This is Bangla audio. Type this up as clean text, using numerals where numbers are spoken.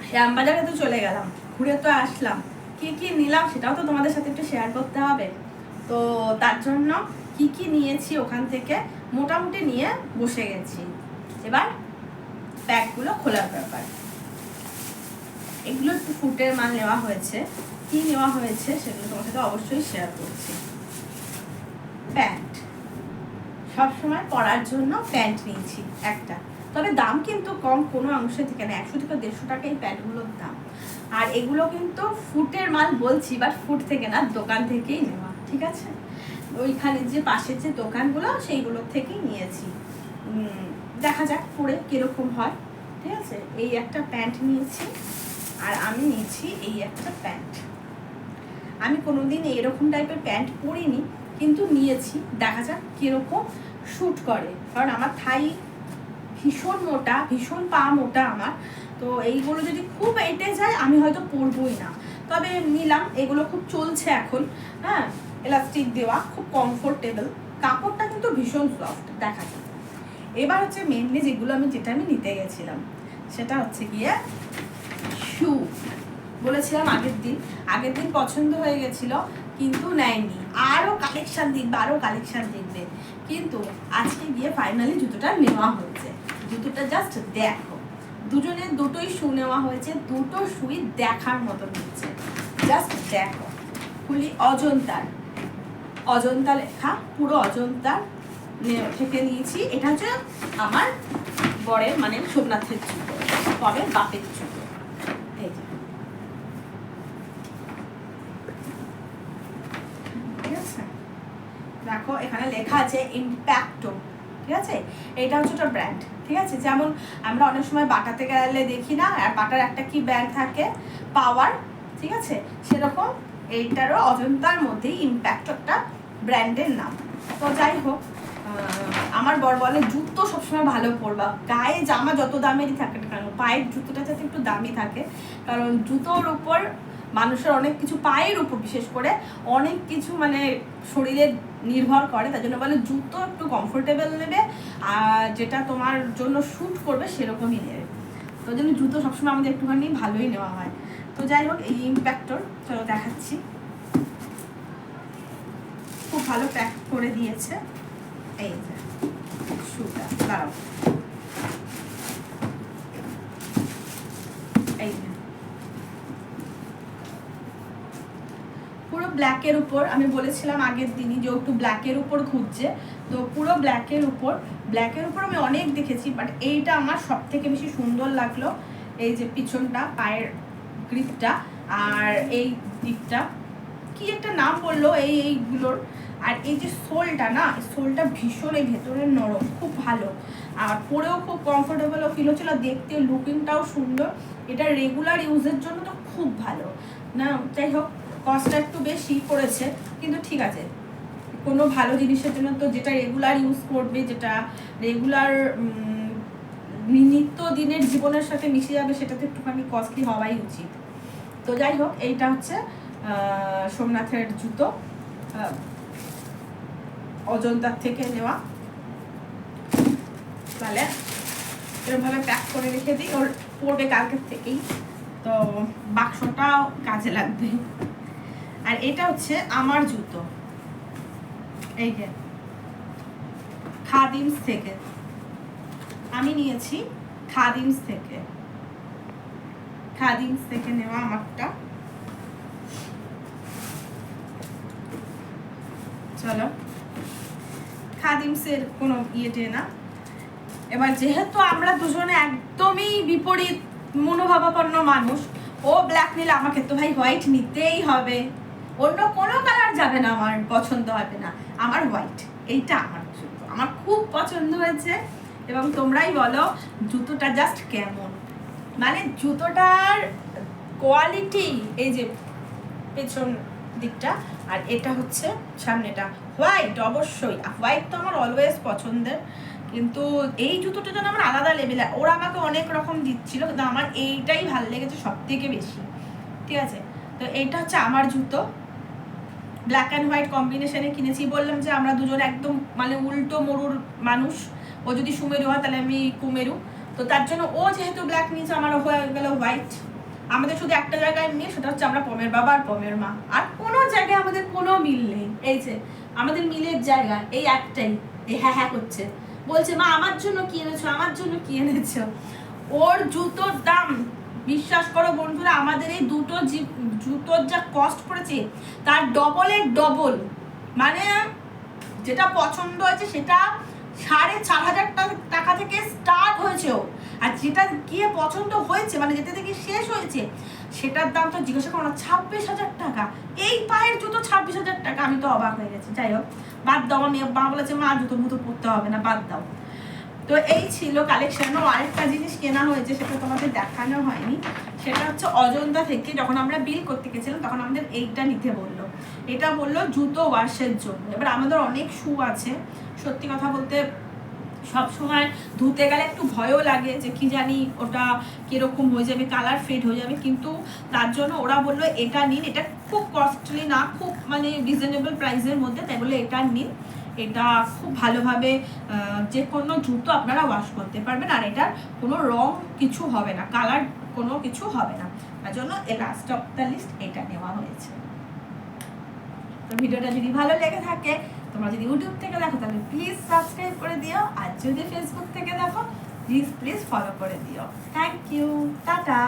শ্যামবাজারে তো চলে গেলাম, ঘুরে তো আসলাম, কি কি নিলাম সেটাও তো তোমাদের সাথে একটু শেয়ার করতে হবে। তো তার জন্য কি কি নিয়েছি ওখান থেকে মোটামুটি নিয়ে বসে গেছি। এবার প্যাকগুলো খোলার ব্যাপার। এগুলো একটু ফুটের মাল নেওয়া হয়েছে, কি নেওয়া হয়েছে সেগুলো তোমার সাথে অবশ্যই শেয়ার করছি। প্যান্ট, সবসময় পরার জন্য প্যান্ট নিয়েছি একটা, তবে দাম কিন্তু কম কোনো অংশে থেকে না, 100 থেকে 150 টাকা এই প্যান্টগুলোর দাম। আর এগুলো কিন্তু ফুটের মাল বলছি, বাট ফুট থেকে না, দোকান থেকেই নেওয়া, ঠিক আছে? ওইখানে যে পাশের যে দোকানগুলো সেইগুলোর থেকেই নিয়েছি। দেখা যাক পরে কিরকম হয়, ঠিক আছে? এই একটা প্যান্ট নিয়েছি, আর আমি নিয়েছি এই একটা প্যান্ট। আমি কোনোদিন এরকম টাইপের প্যান্ট পরিনি, কিন্তু নিয়েছি, দেখা যাক কিরকম শ্যুট করে, কারণ আমার থাই ভীষণ মোটা, ভীষণ পা মোটা আমার। তো এইগুলো যদি খুব এঁটে যায় আমি হয়তো পরবই না, তবে নিলাম। এগুলো খুব চলছে এখন, হ্যাঁ, এলাস্টিক দেওয়া, খুব কমফোর্টেবল, কাপড়টা কিন্তু ভীষণ সফট, দেখা যায়। এবার হচ্ছে মেনলি যেটা আমি নিতে গেছিলাম সেটা হচ্ছে গিয়ে শু। বলেছিলাম আগের দিন পছন্দ হয়ে গেছিল, কিন্তু নেয়নি, আরও কালেকশান দেখবে, কিন্তু আজকে গিয়ে ফাইনালি জুতোটা নেওয়া হয়েছে। জুতোটা জাস্ট দেখো, দুজনের দুটোই শু নেওয়া হয়েছে, দুটো শুই দেখার মতো হচ্ছে, জাস্ট দেখো। খুলি অজন্তা লেখা, পুরো অজন্তার থেকে নিয়েছি। এটা হচ্ছে আমার বরের মানে সোমনাথের জুতো, তবে বাপের জুতো। এই যে ঠিক আছে, দেখো এখানে লেখা আছে ইম্প্যাক্টো, ঠিক আছে? এটা হচ্ছে একটা ব্র্যান্ড, ঠিক আছে? যেমন আমরা অনেক সময় বাটাতে গেলে দেখি না, আর বাটার একটা কি ব্র্যান্ড থাকে, পাওয়ার, ঠিক আছে? সেরকম এইটারও অজন্তার মধ্যেই ইম্প্যাক্টো একটা ব্র্যান্ডের নাম। তো যাই হোক, আমার বর বলে জুতো সবসময় ভালো পরবা, গায়ে জামা যত দামেরই থাকে না কেন, পায়ের জুতোটা যাতে একটু দামি থাকে, কারণ জুতোর উপর মানুষের অনেক কিছু, পায়ের উপর বিশেষ করে অনেক কিছু মানে শরীরে নির্ভর করে। তার জন্য বলে জুতো একটু কমফোর্টেবল নেবে, আর যেটা তোমার জন্য শ্যুট করবে সেরকমই নেবে। তো জন্য জুতো সবসময় আমাদের একটুখানি ভালোই নেওয়া হয়। তো যাই হোক, এই ইম্প্যাক্টর চলো দেখাচ্ছি, খুব ভালো প্যাক করে দিয়েছে। এই যে শুটা, দাঁড়াও, এই যে পুরো ব্ল্যাকের উপর, আমি বলেছিলাম আগের দিনই যে একটু ব্ল্যাকের উপর খুঁজছে, তো পুরো ব্ল্যাকের উপর আমি অনেক দেখেছি, বাট এইটা আমার সব থেকে বেশি সুন্দর লাগলো। এই যে পিছনটা, পায়ের গ্রিপটা, আর এই দিকটা কি একটা নাম বললো এইগুলোর, আর এই যে সোলটা না, সোলটা ভীষণ এই ভেতরের নরম, খুব ভালো, আর পরেও খুব কমফোর্টেবলও ফিল হচ্ছিল, দেখতে লুকিংটাও সুন্দর। এটা রেগুলার ইউজের জন্য তো খুব ভালো না। যাই হোক, কস্টটা একটু বেশি পড়েছে, কিন্তু ঠিক আছে, কোনো ভালো জিনিসের জন্য তো, যেটা রেগুলার ইউজ করবে, যেটা রেগুলার নিত্য দিনের জীবনের সাথে মিশে যাবে, সেটা তো একটুখানি কস্টলি হওয়াই উচিত। তো যাই হোক, এইটা হচ্ছে সোমনাথের জুতো, অজন্তার থেকে নেওয়া। তাহলে এরকমভাবে প্যাক করে রেখে দিই, ওর পড়বে কালকের থেকেই, তো বাক্সটাও কাজে লাগবে। আর এটা হচ্ছে আমার জুতো, এই যে খাদিমস থেকে আমি নিয়েছি, খাদিমস থেকে নেওয়া আমারটা। চলো, খাদিমসের কোনো ইয়েটে না। এবার যেহেতু আমরা দুজনে একদমই বিপরীত মনোভাবাপন্ন মানুষ, ও ব্ল্যাক নিলে আমাকে তো ভাই হোয়াইট নিতেই হবে, অন্য কোনো কালার যাবে না, আমার পছন্দ হবে না, আমার হোয়াইট, এইটা আমার জুতো, আমার খুব পছন্দ হয়েছে। এবং তোমরাই বলো জুতোটা জাস্ট কেমন, মানে জুতোটার কোয়ালিটি, এই যে পেছন দিকটা, আর এটা হচ্ছে সামনেটা হোয়াইট, অবশ্যই হোয়াইট তো আমার অলওয়েজ পছন্দের, কিন্তু এই জুতোটা যেন আমার আলাদা লেভেলে, ওরা আমাকে অনেক রকম দিচ্ছিল, কিন্তু আমার এইটাই ভালো লেগেছে সব থেকে বেশি, ঠিক আছে? তো এইটা হচ্ছে আমার জুতো, ব্ল্যাক অ্যান্ড হোয়াইট কম্বিনেশনে কিনেছি। বললাম যে আমরা দুজন একদম মানে উল্টো মরুর মানুষ, ও যদি সুমেরু হয় তাহলে আমি কুমেরু, তো তার জন্য ও যেহেতু ব্ল্যাক নিয়েছে, আমার হয়ে গেল হোয়াইট, আমাদের শুধু একটা জায়গায় মিল, সেটা হচ্ছে আমরা পমের বাবা আর পমের মা, আর কোনো জায়গায় আমাদের কোনো মিল নেই। এই যে আমাদের মিলের জায়গা এই একটাই, এই হ্যাঁ হ্যাঁ করছে, বলছে মা আমার জন্য কি এনেছো, আমার জন্য কি এনেছো। ওর জুতোর দাম বিশ্বাস করো বন্ধুরা, আমাদের এই দুটো জুতোর যা কস্ট পড়েছে তার ডবলের ডবল। মানে যেটা পছন্দ হয়েছে সেটা 4,500 টাকা থেকে স্টার্ট হয়েছে, আর যেটা গিয়ে পছন্দ হয়েছে মানে যেটা থেকে শেষ হয়েছে সেটার দাম তো জিজ্ঞাসা করো না, 26,000 টাকা। এই পায়ের জুতো 26,000 টাকা, আমি তো অবাক হয়ে গেছি। যাই হোক বাদ দাও, আমি মা বলেছে মা জুতো মুতো পরতে হবে না, বাদ দাও। তো এই ছিল কালেকশন। আরেকটা জিনিস কেনা হয়েছে, সেটা তোমাদের দেখানো হয়নি, সেটা হচ্ছে অজন্তা থেকে যখন আমরা বিল করতে গেছিলাম তখন আমাদের এইটা নিতে বললো। এটা বললো জুতো ওয়াশের জন্য। এবার আমাদের অনেক শু আছে, সত্যি কথা বলতে সব সময় ধুতে গেলে একটু ভয়ও লাগে যে কি জানি ওটা কিরকম হয়ে যাবে, কালার ফেড হয়ে যাবে, কিন্তু তার জন্য ওরা বললো এটা নিন, এটা খুব কস্টলি না, খুব মানে রিজনেবল প্রাইসের মধ্যে, তাই বলে এটা নিন। এটা খুব ভালোভাবে যে কোনো জুতো আপনারা ওয়াশ করতে পারবেন, আর এটার কোনো রং কিছু হবে না, কালার কোনো কিছু হবে না, তার জন্য লাস্ট অফ দ্য লিস্ট এটা নেওয়া হয়েছে। তো ভিডিওটা যদি ভালো লেগে থাকে, তোমরা যদি ইউটিউব থেকে দেখো তাহলে প্লিজ সাবস্ক্রাইব করে দিও, আর যদি ফেসবুক থেকে দেখো প্লিজ ফলো করে দিও। Thank you, tata.